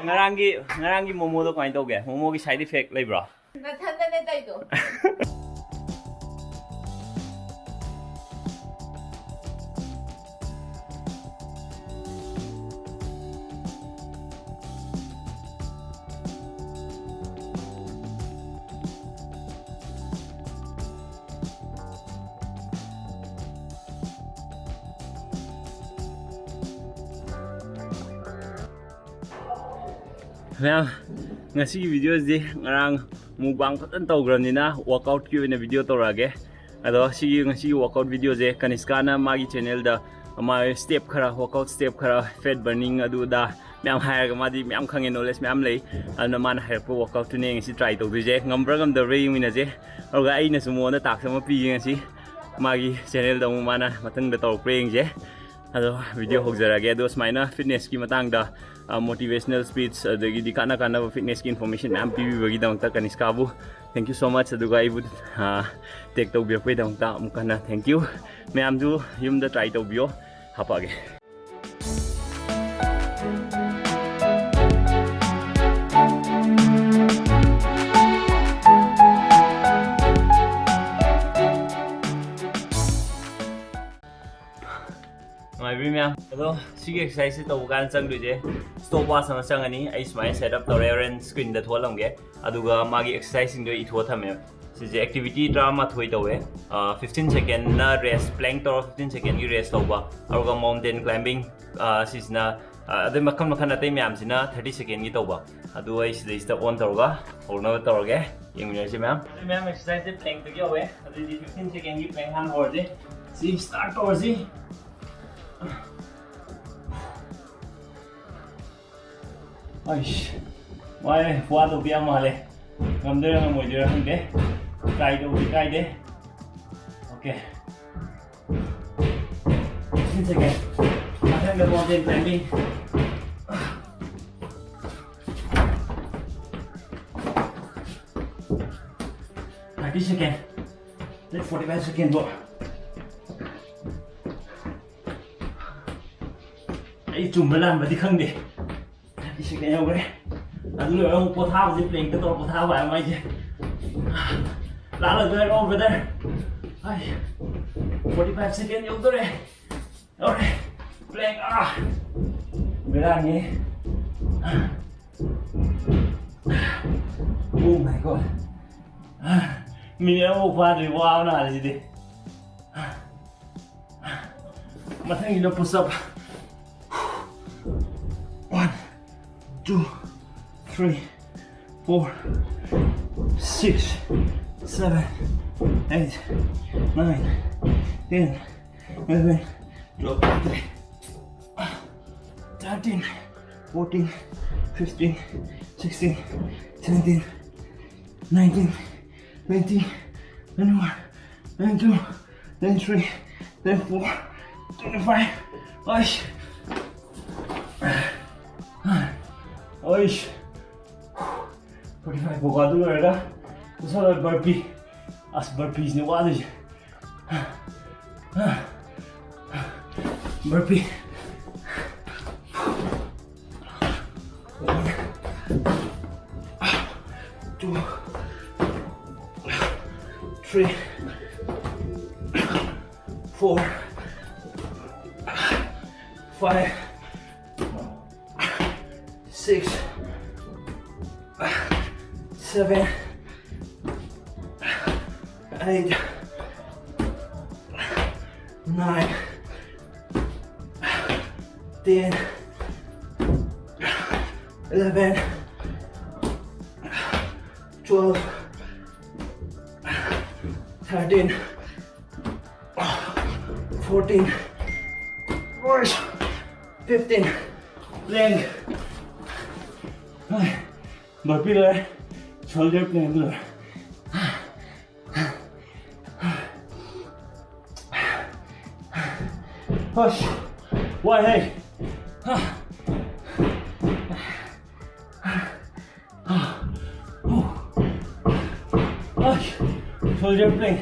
ngarangi momo do kain toge momo gi side effect leibra na thanda ne tai do Ma'am, ngasi video di ngarang mukbang patan tawgramnina workout ki na video tawrage ado ngasi workout video je kaniskana magi channel da ma step khara workout step khara fat burning adu da ma'am hair ga madi ma'am khange knowledge ma'am lei ana man hair po workout tu ne ngasi try tawdu je ngambra ngam da re mina je oga ai na sumo na tak sama pi ngasi magi channel da mu mana matang da taw preng je ado video hokjarage ado smaina fitness ki matang da motivational speech the kana fitness ki information ma'am PV bagi dang ta kaniskabu thank you so much aduga I would take to be pay dang ta mukana thank you ma'am ju yum da try to bio hapage my ma'am hello sige exercise to bukan sang duje stop watch sama sang ani ai smai setup to raren screen da tholam ge aduga magi exercising do I tho thame si je activity drama thoi to we 15 second na rest plank to 15 second gi rest to ba aruga mountain climbing sisna ade makam atai ma'am sina 30 second gi to ba adu ai si step on to ga horna to ge yeng si ma'am exercise plank to gi we adu 15 second gi plank han hor je si start to si Aish, why what to be a male? I'm there on my dear hand. Try to be guide. Okay. Since again, I think the mountain climbing. 30 seconds. Let's 45 seconds more. Ai chùm mới làm mà đi không đi đi sẽ cái nhau cái anh lựa ông po thao gì liền cái tôi po thao vậy mày chứ lá là tôi over there ai 45 seconds nhau tôi đây rồi playing mới làm nhé oh my god mình đã một pha rồi wow nào là gì đi mà thằng gì nó push up 1, 2, 3, 4, 6, 7, 8, 9, 10, 11, 12, 13, 14, 15, 16, 17, 19, 20, 21, 22, 23, 24, 25. Oish 45 buka dulu ya dah usah burpee as burpees ni wadi burpee 1 2 3 4 5 6 7 8 9 10 11 12 13 14 15 plank burpee rồi shoulder plank rồi push why hey shoulder plank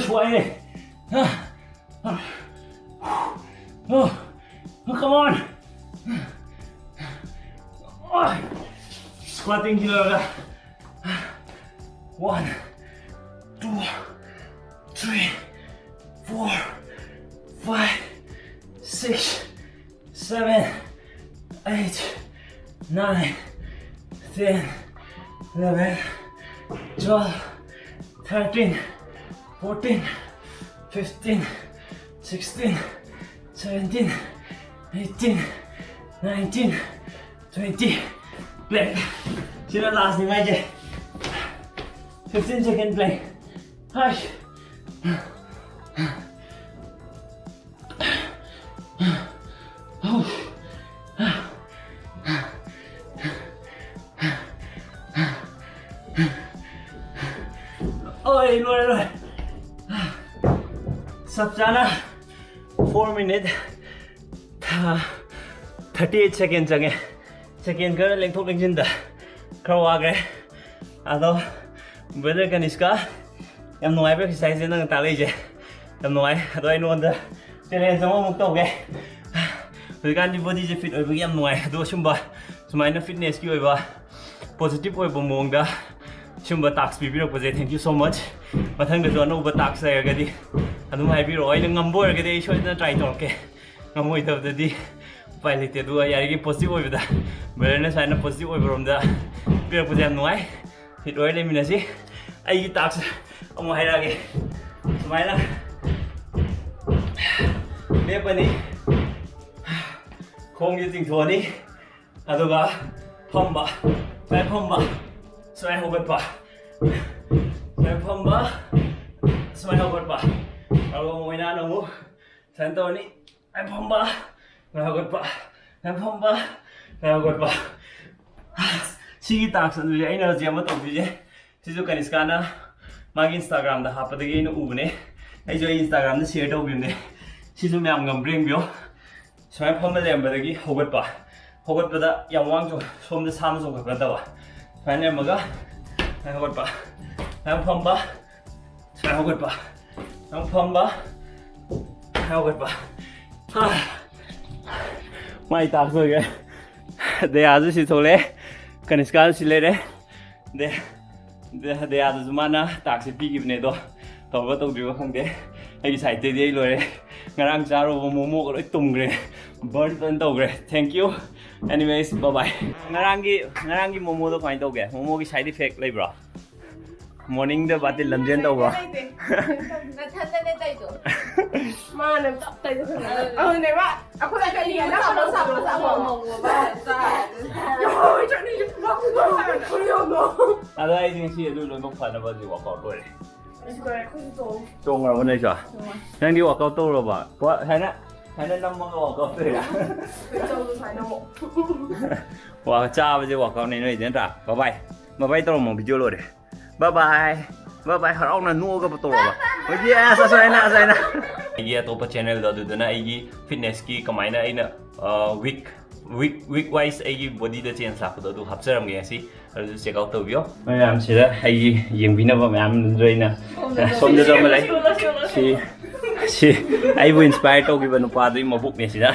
Sweaty. Oh, come on. Squatting here. 1, 2, 3, 4, 5, 6, 7, 8, 9, 10, 11, 12, 13, 14, 15, 16, 17, 18, 19, 20. Plank. Sino last ni Maje? 15 second plank. Hush. Ôi, luôn rồi. Sắp जाना 4 minute 38 second चंगे second कर Laing थोक Laing जिंदा खरो आ गए आदो weather Kanishka यम नोआई पे exercise नंग ताले जे यम नोआई आदो आई नोंदा challenge जमा मुक्त हो गए हुई कान दी body जे fit होई यम नोआई आदो शुंबा सुमाइना fitness की होई बा positive होई बमोंगदा शुंबा tax बिबिरक बजे thank you so much मथंग दो अनोबा tax लेगदी अदुम हाइबिरो अइना ngambो रगदे सोइना ट्राई तोरके ngamboi तबददी उपाय लेते दु यारिगे पॉजिटिव ओइबदा बेरने साइना पॉजिटिव ओइबरोमदा बिरक बजे नोआई फिट ओइ लेमिनासि आइगी tax अमो हाइरागे सुमाइना लेपनी खोंगी जिंगथोनी अदुगा फम्बा साइ फम्बा साइ होगतपा साइ फम्बा साइ होगतपा अगो मोइना नमु सेंटरनी साइ फम्बा साइ होगतपा साइ फम्बा साइ होगतपा सिगी ताक्स अदुजे आइना जेमा तौबिजे सिजु कनिष्काना मागी इंस्टाग्राम दा हापदगी इन उबने आइजो इंस्टाग्राम दा शेयर तौबिमने सिजु म्याम गमब्रेंबियो साइ फम्बा लेमबदगी होगतपा होगतपदा याम वांगजो सोमदा साम जो खगदवा फाइने मगा साइ होगतपा साइ फम्बा साइ होगतपा साइ फम्बा साइ होगतपा माइ ताक्स होगे दे आजु सि थोले कनिष्का सि लेरे दे आजु जुमाना ताक्स पिगिबने दो तौबा तौद्रिबा खंगदे आइगी साइड दे लोरे ngarang charo momo ko loi tumgre burn ton togre thank you anyways bye bye ngarangi momo do kain toge momo gi side effect leibra morning da batil lamjen tawba na thanda ne tai do ma na tap tai do ne ba aku la kai na sa mo ba sa yo chani ba ku do ku yo no ada ai jing si du lo no pha na ba ji wa ko loi Trông rồi bên đây sao? Đang đi workout tu rồi bà. Có thấy nó năm món workout rồi à? Wow, cha bây giờ workout này nó diễn ra. Bye bye tôi một video rồi. Bye bye. Họ ông là nuôi cái tôi rồi bà. Yeah, sao na. Iya top channel đó tụi nó ai fitness ki kamai na ai na week wise ai body da change la đó tụi hấp dẫn cái gì. Rồi check out tụi video. Bây giờ em sẽ ai dùng pin nào mà em rồi nè. Xong rồi mà lại. Ai vừa inspire tôi cái bên nó qua tới một book này gì đó.